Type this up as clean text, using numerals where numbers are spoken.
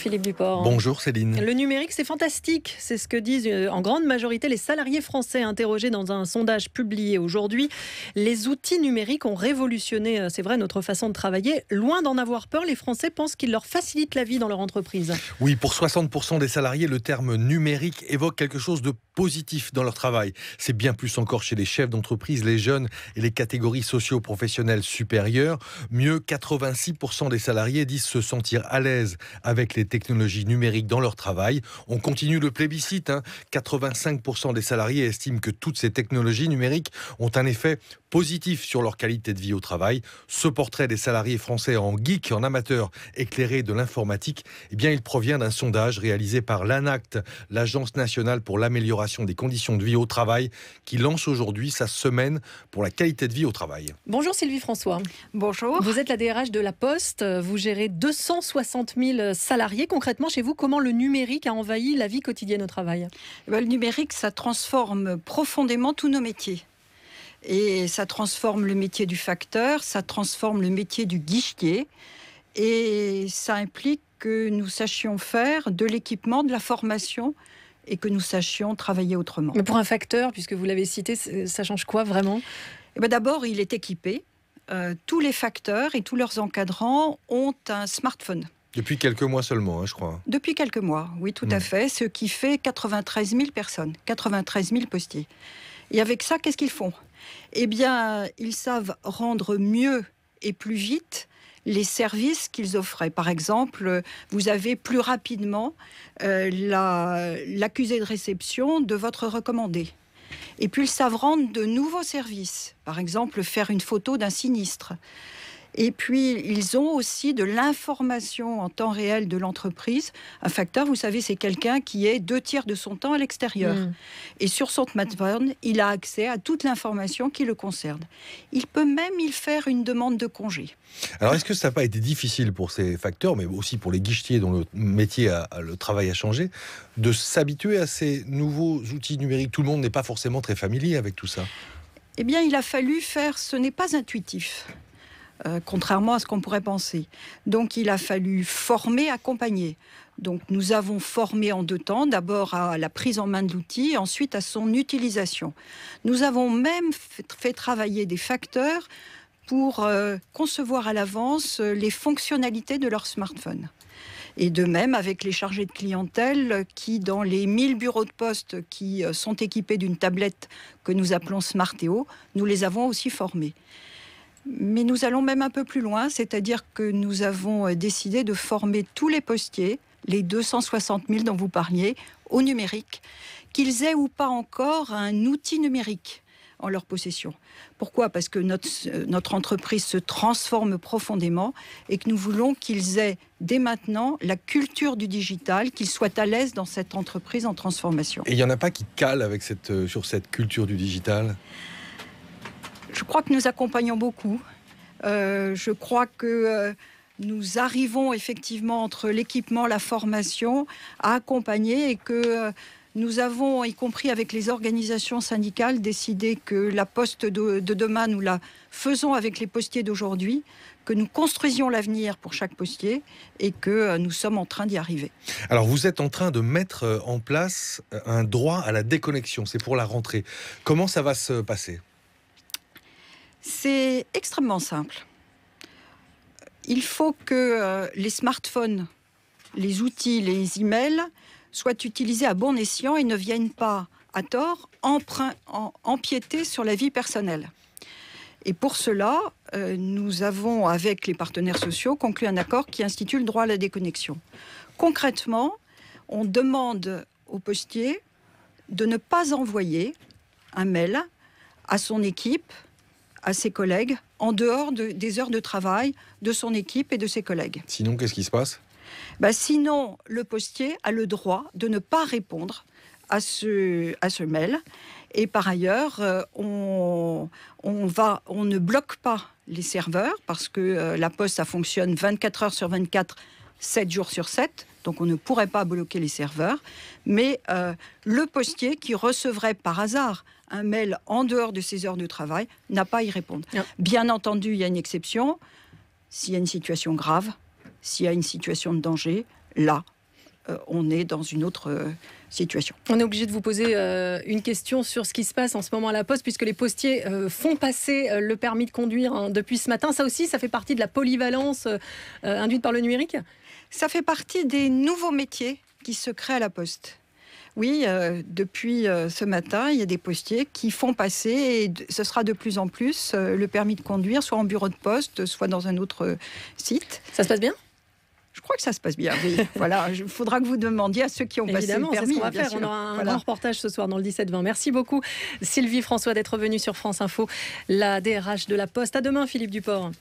Philippe Duport. Bonjour Céline. Le numérique, c'est fantastique. C'est ce que disent en grande majorité les salariés français interrogés dans un sondage publié aujourd'hui. Les outils numériques ont révolutionné, c'est vrai, notre façon de travailler. Loin d'en avoir peur, les Français pensent qu'ils leur facilitent la vie dans leur entreprise. Oui, pour 60% des salariés, le terme numérique évoque quelque chose de positif dans leur travail. C'est bien plus encore chez les chefs d'entreprise, les jeunes et les catégories socio-professionnelles supérieures. Mieux, 86% des salariés disent se sentir à l'aise avec les technologies numériques dans leur travail. On continue le plébiscite. 85% des salariés estiment que toutes ces technologies numériques ont un effet positif sur leur qualité de vie au travail. Ce portrait des salariés français en geek, en amateurs éclairés de l'informatique, il provient d'un sondage réalisé par l'ANACT, l'Agence nationale pour l'amélioration des conditions de vie au travail, qui lance aujourd'hui sa semaine pour la qualité de vie au travail. Bonjour Sylvie François. Bonjour. Vous êtes la DRH de La Poste, vous gérez 260 000 salariés. Concrètement, chez vous, comment le numérique a envahi la vie quotidienne au travail ? Le numérique, ça transforme profondément tous nos métiers. Et ça transforme le métier du facteur, ça transforme le métier du guichetier. Et ça implique que nous sachions faire de l'équipement, de la formation et que nous sachions travailler autrement. Mais pour un facteur, puisque vous l'avez cité, ça change quoi vraiment ? D'abord, il est équipé. Tous les facteurs et tous leurs encadrants ont un smartphone. Depuis quelques mois seulement, je crois. Depuis quelques mois, oui, tout à fait. Ce qui fait 93 000 personnes, 93 000 postiers. Et avec ça, qu'est-ce qu'ils font ? Ils savent rendre mieux et plus vite les services qu'ils offraient. Par exemple, vous avez plus rapidement l'accusé de réception de votre recommandé. Et puis, ils savent rendre de nouveaux services. Par exemple, faire une photo d'un sinistre. Et puis, ils ont aussi de l'information en temps réel de l'entreprise. Un facteur, vous savez, c'est quelqu'un qui est 2/3 de son temps à l'extérieur. Et sur son smartphone, il a accès à toute l'information qui le concerne. Il peut même y faire une demande de congé. Alors, est-ce que ça n'a pas été difficile pour ces facteurs, mais aussi pour les guichetiers dont le métier, le travail a changé, de s'habituer à ces nouveaux outils numériques ? Tout le monde n'est pas forcément très familier avec tout ça. Il a fallu faire... Ce n'est pas intuitif. Contrairement à ce qu'on pourrait penser. Donc, il a fallu former, accompagner. Donc, nous avons formé en 2 temps, d'abord à la prise en main de l'outil, ensuite à son utilisation. Nous avons même fait travailler des facteurs pour concevoir à l'avance les fonctionnalités de leur smartphone. Et de même avec les chargés de clientèle qui, dans les 1000 bureaux de poste qui sont équipés d'une tablette que nous appelons Smartéo, nous les avons aussi formés. Mais nous allons même un peu plus loin, c'est-à-dire que nous avons décidé de former tous les postiers, les 260 000 dont vous parliez, au numérique, qu'ils aient ou pas encore un outil numérique en leur possession. Pourquoi ? Parce que notre entreprise se transforme profondément et que nous voulons qu'ils aient dès maintenant la culture du digital, qu'ils soient à l'aise dans cette entreprise en transformation. Et il n'y en a pas qui calent avec sur cette culture du digital ? Je crois que nous accompagnons beaucoup. Je crois que nous arrivons effectivement entre l'équipement, la formation, à accompagner et que nous avons, y compris avec les organisations syndicales, décidé que la poste de demain, nous la faisons avec les postiers d'aujourd'hui, que nous construisions l'avenir pour chaque postier et que nous sommes en train d'y arriver. Alors, vous êtes en train de mettre en place un droit à la déconnexion. C'est pour la rentrée. Comment ça va se passer ? C'est extrêmement simple. Il faut que les smartphones, les outils, les emails soient utilisés à bon escient et ne viennent pas, à tort, empiéter sur la vie personnelle. Et pour cela, nous avons, avec les partenaires sociaux, conclu un accord qui institue le droit à la déconnexion. Concrètement, on demande au postier de ne pas envoyer un mail à son équipe, à ses collègues, en dehors des heures de travail de son équipe et de ses collègues. Sinon, qu'est-ce qui se passe ? Sinon, le postier a le droit de ne pas répondre à ce mail. Et par ailleurs, on ne bloque pas les serveurs parce que la Poste, ça fonctionne 24 heures sur 24, 7 jours sur 7. Donc, on ne pourrait pas bloquer les serveurs. Mais le postier qui recevrait par hasard un mail en dehors de ses heures de travail n'a pas à y répondre. Non. Bien entendu, il y a une exception. S'il y a une situation grave, s'il y a une situation de danger, là, on est dans une autre situation. On est obligé de vous poser une question sur ce qui se passe en ce moment à la Poste, puisque les postiers font passer le permis de conduire depuis ce matin. Ça aussi, ça fait partie de la polyvalence induite par le numérique ? Ça fait partie des nouveaux métiers qui se créent à la Poste. Oui, depuis ce matin, il y a des postiers qui font passer, et ce sera de plus en plus, le permis de conduire, soit en bureau de poste, soit dans un autre site. Ça se passe bien ? Je crois que ça se passe bien, oui. Voilà, il faudra que vous demandiez à ceux qui ont passé le permis. C'est ce qu'on va faire. On aura un grand reportage ce soir dans le 17-20. Merci beaucoup, Sylvie François, d'être venue sur France Info, la DRH de la Poste. À demain, Philippe Duport.